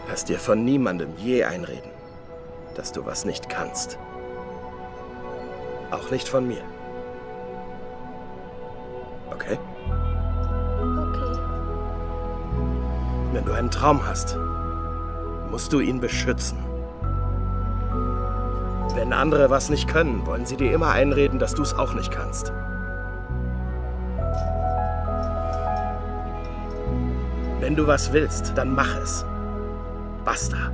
Lass dir von niemandem je einreden, dass du was nicht kannst. Auch nicht von mir. Okay? Okay. Wenn du einen Traum hast, musst du ihn beschützen. Wenn andere was nicht können, wollen sie dir immer einreden, dass du es auch nicht kannst. Wenn du was willst, dann mach es. Basta.